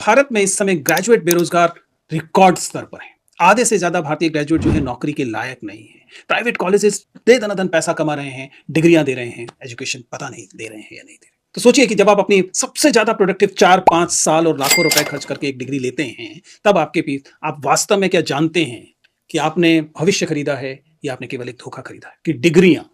भारत में इस समय ग्रेजुएट बेरोजगार रिकॉर्ड स्तर पर है। आधे से ज्यादा भारतीय ग्रेजुएट जो है नौकरी के लायक नहीं है। प्राइवेट कॉलेजेस दे दनादन पैसा कमा रहे हैं, डिग्रियां दे रहे हैं, एजुकेशन पता नहीं दे रहे हैं या नहीं दे रहे। तो सोचिए कि जब आप अपनी सबसे ज्यादा प्रोडक्टिव 4-5 साल और लाखों रुपए खर्च करके एक डिग्री लेते हैं, तब आपके पीछे आप वास्तव में क्या जानते हैं कि आपने भविष्य खरीदा है या आपने केवल एक धोखा खरीदा है। कि डिग्रियां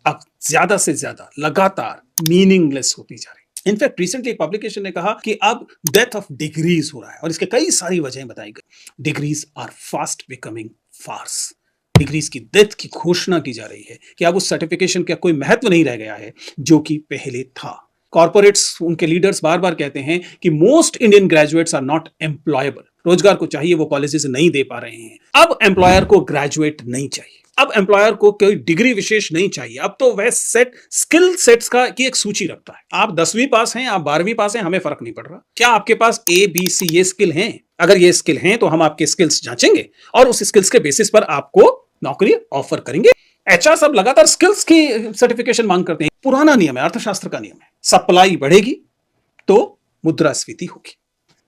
अब ज्यादा से ज्यादा लगातार मीनिंगलेस होती जा रही है। इनफैक्ट रिसेंटली एक पब्लिकेशन ने कहा कि अब डेथ ऑफ डिग्रीज हो रहा है और इसके कई सारी वजहें बताई गई। Degrees are fast becoming farce. Degrees की डेथ की घोषणा की जा रही है कि अब उस सर्टिफिकेशन का कोई महत्व नहीं रह गया है जो कि पहले था। कॉर्पोरेट्स, उनके लीडर्स बार बार कहते हैं कि most Indian graduates are not employable. रोजगार को चाहिए वो कॉलेजेस नहीं दे पा रहे हैं। अब एम्प्लॉयर को ग्रेजुएट नहीं चाहिए, अब एम्प्लॉयर को कोई डिग्री विशेष नहीं चाहिए। अब तो वह सेट स्किल सेट्स का की एक सूची रखता है। आप 10वीं पास हैं, आप 12वीं पास हैं, हमें फर्क नहीं पड़ रहा। क्या आपके पास ए बी सी ये स्किल हैं? अगर ये स्किल हैं तो हम आपके स्किल्स जांचेंगे और उस स्किल्स के बेसिस पर आपको नौकरी ऑफर करेंगे। एचआर सब लगातार स्किल्स की सर्टिफिकेशन मांग करते हैं। पुराना नियम है, अर्थशास्त्र का नियम है। सप्लाई बढ़ेगी तो मुद्रास्फीति होगी।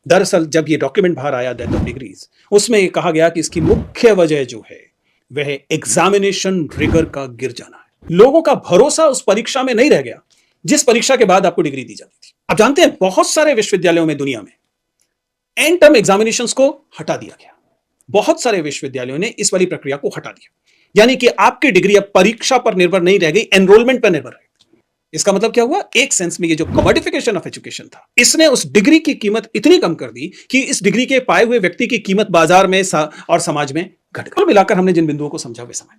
दरअसल जब ये डॉक्यूमेंट बाहर आया डेथ ऑफ डिग्रीज, उसमें ये कहा गया कि इसकी मुख्य वजह जो है वह एग्जामिनेशन रिगर का गिर जाना है। लोगों का भरोसा उस परीक्षा में नहीं रह गया जिस परीक्षा के बाद आपको डिग्री दी जाती थी। आप जानते हैं बहुत सारे विश्वविद्यालयों में दुनिया में एंड टर्म एग्जामिनेशंस को हटा दिया गया। बहुत सारे विश्वविद्यालयों ने इस वाली प्रक्रिया को हटा दिया, यानी कि आपकी डिग्री अब परीक्षा पर निर्भर नहीं रह गई, एनरोलमेंट पर निर्भर रह गई। इसका मतलब क्या हुआ? एक सेंस में ये जो कमोडिफिकेशन ऑफ एजुकेशन था, इसने उस डिग्री की कीमत इतनी कम कर दी कि इस डिग्री के पाए हुए व्यक्ति की कीमत बाजार में और समाज में घट गई। मिलाकर हमने जिन बिंदुओं को समझा वे समझ।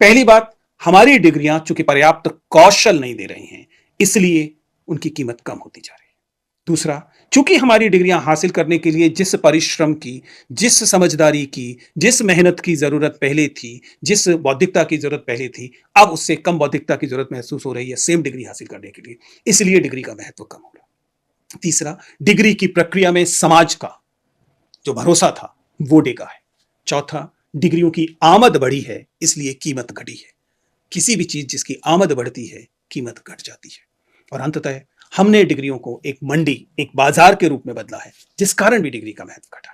पहली बात, हमारी डिग्रियां चूंकि पर्याप्त कौशल नहीं दे रही हैं, इसलिए उनकी कीमत कम होती जा रही है। दूसरा, चूंकि हमारी डिग्रियां हासिल करने के लिए जिस परिश्रम की, जिस समझदारी की, जिस मेहनत की जरूरत पहले थी, जिस बौद्धिकता की जरूरत पहले थी, अब उससे कम बौद्धिकता की जरूरत महसूस हो रही है सेम डिग्री हासिल करने के लिए। इसलिए डिग्री का महत्व कम हो रहा है। तीसरा, डिग्री की प्रक्रिया में समाज का जो भरोसा था वो डिगा है। चौथा, डिग्रियों की आमद बढ़ी है इसलिए कीमत घटी है। किसी भी चीज जिसकी आमद बढ़ती है कीमत घट जाती है। और अंततः हमने डिग्रियों को एक मंडी, एक बाजार के रूप में बदला है, जिस कारण भी डिग्री का महत्व घटा है।